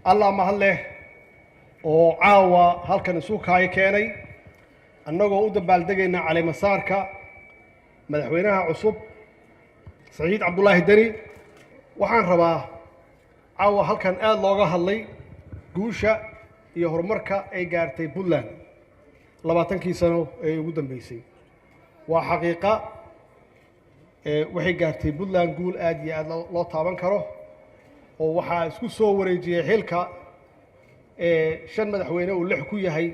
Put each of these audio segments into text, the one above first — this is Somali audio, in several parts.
الله مهله وعاوة هالكن سوق هاي كاني أنه أود بالدقينا على مسارك مدحوينها عصب سعيد عبد الله الدني وحان رباه عاوة هالكن آل لوغا هاللي جوشة يهرمركا أي جارتي بولان لباتنكي سنو أي ودن بيسي وحقيقة waxay gaartay Puntland guul aad iyo aad loo taaban karo oo waxa isku soo wareejiyay xilka shan madaxweyne oo lix ku yahay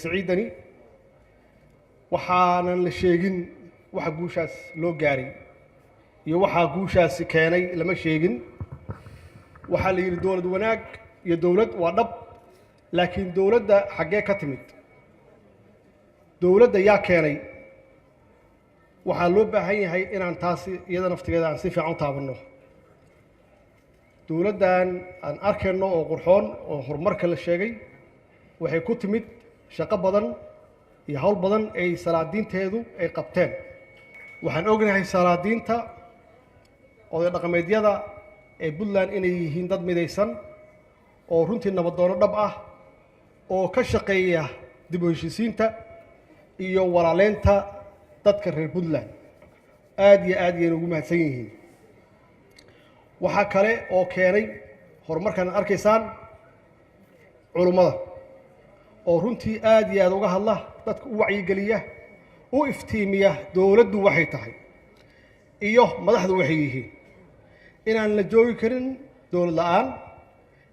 Saciidani waxaanan la sheegin waxa guushaas loo gaaray iyo waxa guushaas keenay lama sheegin waxa la yiri dawlad wanaag iyo dawlad waa dhab laakiin dawladda xagee ka timid dawladda yaa keenay waxaa loo baahan yahay inaan taasi iyada naftigeeda aan si fiican u taabanno dawladdan aan arkayno oo qurxoon oo horumarka la sheegay waxay ku timid shaqo badan iyo hawl badan ay salaadiinteedu ay qabteen waxaan ognahay salaadiinta oday dhaqameedyada ee Puntland inay yihiin dad midaysan oo runtii nabadoono dhab ah oo ka shaqeeya dib u heshiisiinta iyo walaaleynta dadka reer Puntland aad iyo aad ayay ugu mahadsan yihiin waxa kale oo keenay horumarkan arkaysaan culimada oo runtii aad iyo aad uga hadla dadka u wacyi galiya u iftiimiya dawladdu waxay tahay iyo madaxdu waxay yihiin inaan la joogi karin dawlad la'aan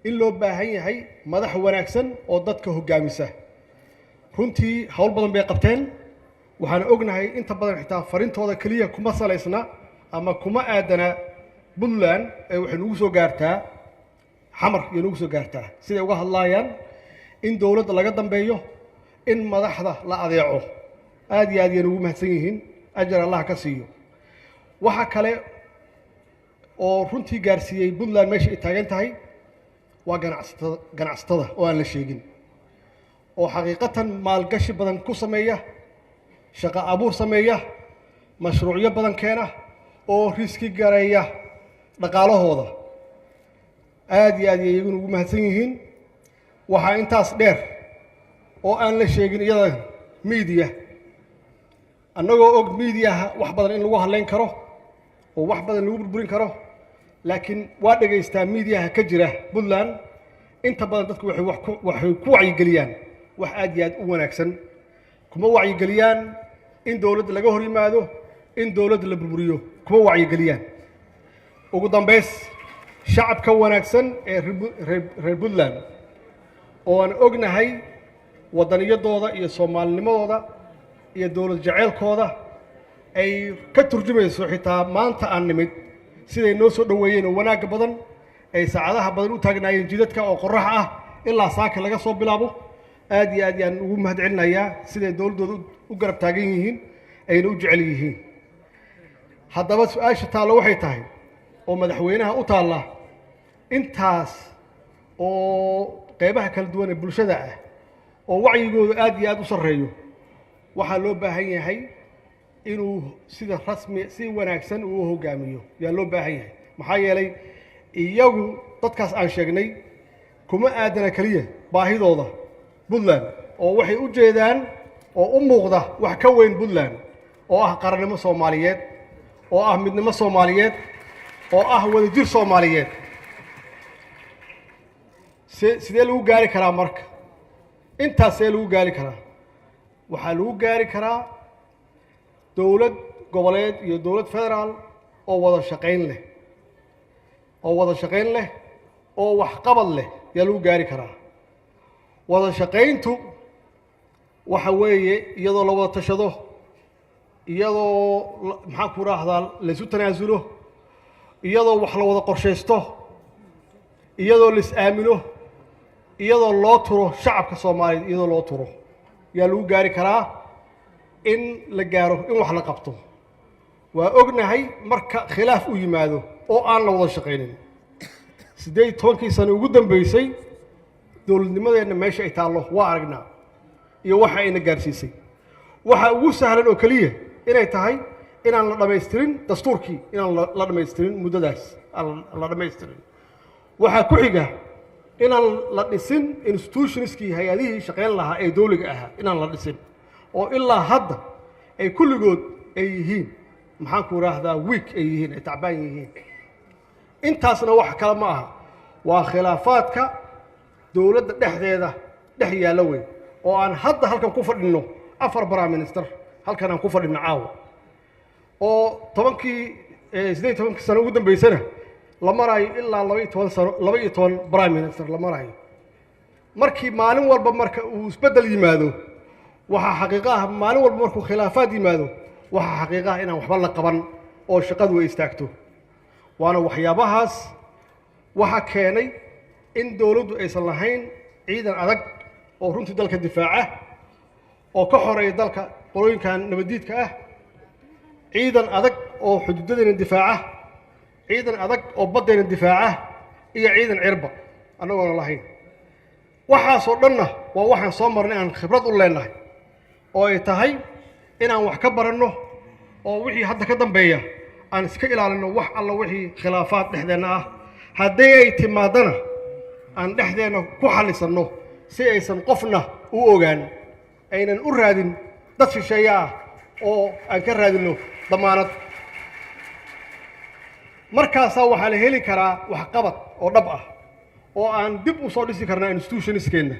in loo baahan yahay madax wanaagsan oo dadka hogaamisa runtii hawl badan bay qabteen waxaan ognahay inta badan xitaa farintooda kaliya kuma salaysna ama kuma aadana Puntland ay waxay ugu soo gaartaa xamar iyo ugu soo gaartaa siday uga hadlayaan in dawladda laga dambeeyo in madaxda la adeeco aad iyo aad ayay ugu mahadsan yihiin ajar Allah ka siiyo waxa kale oo runtii gaarsiiyay Puntland meesha ay taagan tahay waa ganacsatada oo aan la sheegin oo xaqiiqatan maalgashi badan ku sameeya shaqo abuur sameeya mashruucyo badan keena oo riski gareeya dhaqaalahooda aad iyo aad ayay ugu mahadsan yihiin waxa intaas dheer oo aan la sheegin iyada media annagoo og media wax badan in lagu hadleen karo oo wax badan lagu burburin karo laakiin waa dhageystaa media ka jira Puntland inta badan dadku waxay ku wacyi galiyaan wax aad iyo aad u wanaagsan kuma wacyi galiyaan in dawladda laga hor yimaado in dawladda la burburiyo kuma wacyi galiyaan ugu dambeys shacabka wanaagsan ee reer Puntland oo aan ognahay wadaniyadooda iyo Soomaalinimadooda iyo dawlad jaceelkooda ay ka turjumayso xitaa maanta aan nimid siday noo soo dhaweeyeen oo wanaag badan ay saacadaha badan u taagnaayeen jidadka oo qorrax ah ilaa saaka laga soo bilaabo aad iyo aad ayaan ugu mahadcelinayaa siday dawladooda u garab taagan yihiin ayna u jecel yihiin haddaba su'aasha taalo waxay tahay oo madaxweynaha u taala intaas oo qaybaha kala duwan ee bulshada ah oo wacyigooda aad iyo aad u sareeyo waxa loo baahan yahay inuu sida rasmi si wanaagsan uu hogaamiyo yaa loo baahan yahay maxaa yeelay iyagu dadkaas aan sheegnay kuma aadana kaliya baahidooda Puntland oo waxay u jeedaan oo u muuqda wax ka weyn Puntland oo ah qarannimo Soomaaliyeed oo ah midnimo Soomaaliyeed oo ah wadajir Soomaaliyeed sidee lagu gaari karaa marka intaas ee lagu gaari karaa waxa lagu gaari karaa dawlad goboleed iyo dawlad federaal oo wada shaqayn leh oo wax qabad leh yaa lagu gaari karaa wada shaqayntu waxa weeye iyadoo la wada tashado iyadoo maxaan ku raahdaa la isu tanaasulo iyadoo wax la wada qorsheysto iyadoo la is aamino iyadoo loo turo shacabka Soomaaliyeed iyadoo loo turo yaa lagu gaari karaa in la gaaro in wax la qabto waa ognahay marka khilaaf u yimaado oo aan la wada shaqeynin 18 sano ugu dambeysay dawladnimadeena meesha ay taalo waa aragnaa iyo waxa ayna gaarsiisay waxa ugu sahlan oo kaliya inay tahay inaan la dhameystirin dastuurkii inaan la dhameystirin muddadaas la dhameystirin waxa ku xiga inaan la dhisin institutionskii hay-adihii shaqayn lahaa ee dowliga ahaa inaan la dhisin oo ilaa hadda ay kulligood ay yihiin maxaan ku idhaahdaa week ay yihiin ay tacbaan yihiin intaasna wax kale ma aha waa khilaafaadka dowladda dhexdeeda dhex yaalla wey oo aan hadda halkan ku fadhinno 4 prime minister halkan aan ku fadhinno caawa oo 18 sano ugu dambeysana la marayo ilaa 12 sano 12 prime minister la marayo markii maalin walba marka uu isbedel yimaado waxa xaqiiqo ah maalin walba markuu khilaafaad yimaado waxa xaqiiqo ah inaan waxba la qaban oo shaqadu ay istaagto waana waxyaabahaas waxa keenay in dowladdu aysan lahayn ciidan adag oo runtii dalka difaaca oo ka xoreeya dalka qolooyinkan nabadiidka ah ciidan adag oo xuduudadeena difaaca ciidan adag oo baddeena difaaca iyo ciidan cirba annagoona lahayn waxaasoo dhanna waa waxaan soo marnay aan khibrad u leenahay oo ay tahay inaan wax ka baranno oo wixii hadda ka dambeeya aan iska ilaalino wax alla wixii khilaafaad dhexdeenna ah haddii ay timaadana aan dhexdeenna ku xallisanno si aysan qofna u ogaan aynan u raadin dad shisheeye ah oo aan ka raadinno damaanad markaasaa waxaa la heli karaa waxqabad oo dhab ah oo aan dib u soo dhisi karnaa institutionskeenna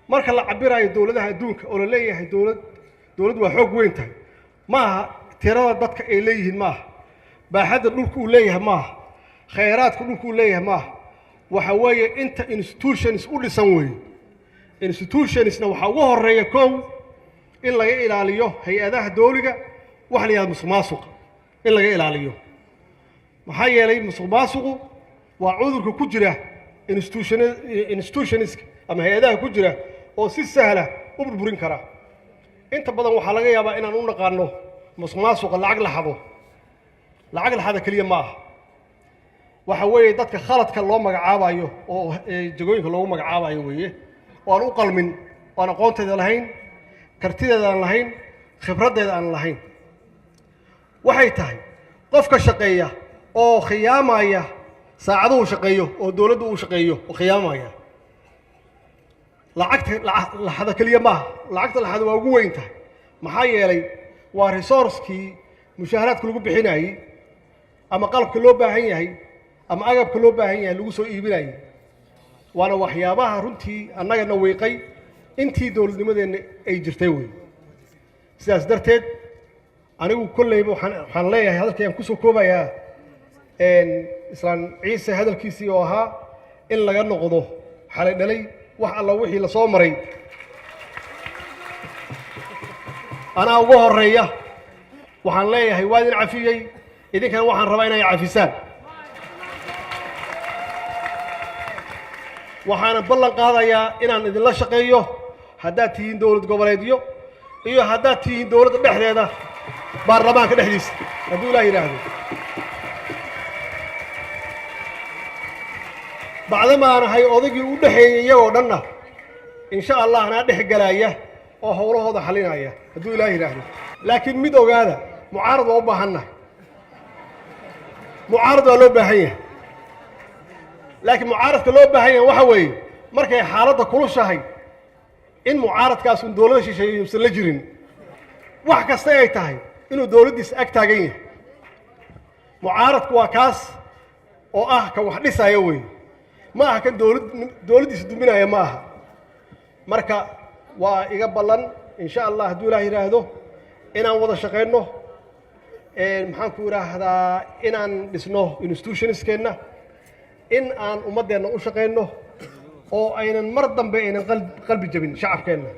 marka la cabirayo dowladaha adduunka oo la leeyahay dowladdu waa xoog weyn tahay ma aha tirada dadka ay leeyihiin ma aha baaxadda dhulka uu leeyahay ma aha khayraadka dhulka uu leeyahay ma aha waxa weeye inta institutions u dhisan weeye institutionsna waxaa ugu horeeya kow in laga ilaaliyo hay-adaha dowliga wax la yidhahdo musuqmaasuqa in laga ilaaliyo maxaa yeelay musuqmaasuqu waa cudurka ku jira institutionska ama hay-adaha ku jira oo si sahla u burburin kara inta badan waxaa laga yaabaa inaan u naqaano musuqmaasuqa lacag la xado keliya ma aha waxa weeye dadka khaladka loo magacaabayo oo jagooyinka loogu magacaabayo weeye oo aan u qalmin oo aan aqoonteeda lahayn kartideeda aan lahayn khibraddeeda aan lahayn waxay tahay qofka shaqeeya oo khiyaamaya saacaduhu shaqeeyo oo dowladdu uu shaqeeyo oo khiyaamaya lacagta la xado keliya maaha lacagta la xado waa ugu weyn tahay maxaa yeelay waa resourcekii mushaaharaadka lagu bixinayey ama qalabka loo baahan yahay ama agabka loo baahan yahay lagu soo iibinayay waana waxyaabaha runtii annagana wiiqay intii dowladnimadeenna ay jirtay wey sidaas darteed anigu kolleyba waxaan leeyahay hadalkayaan kusoo koobayaa islaan ciise hadalkiisii oo ahaa in laga noqdo xalay dhalay wax alla wixii la soo maray anaa ugu horeeya waxaan leeyahay waa idin cafiyey idinkana waxaan rabaa inay cafisaan waxaana ballan qaadayaa inaan idinla shaqeeyo haddaad tihiin dowlad goboleedyo iyo haddaad tihiin dowladda dhexdeeda baarlamaanka dhexdiisa hadduu ilaah yidhaahdo bacdamaan ahay odaygii u dhexeeyey iyagoo dhanna insha allah anaa dhex galaya oo howlahooda xalinaya hadduu ilaah yidhaahdo laakiin mid ogaada mucaarad waa u baahannahay mucaarad waa loo baahan yahay laakiin mucaaradka loo baahan yahay waxa weeye markay xaaladda kulushahay in mucaaradkaasun dowladda shisheeye uusan la jirin wax kasta ay tahay inuu dowladdiisa ag taagan yahay mucaaradku waa kaas oo ah kan wax dhisaya weeye ma aha kan dowladdiisa duminaya ma aha marka waa iga ballan insha allah hadduu ilaah yidhaahdo inaan wada shaqayno maxaan ku idhaahdaa inaan dhisno institutionskeenna in aan ummaddeenna u shaqayno oo aynan mar dambe aynan qalbi jabin shacabkeenna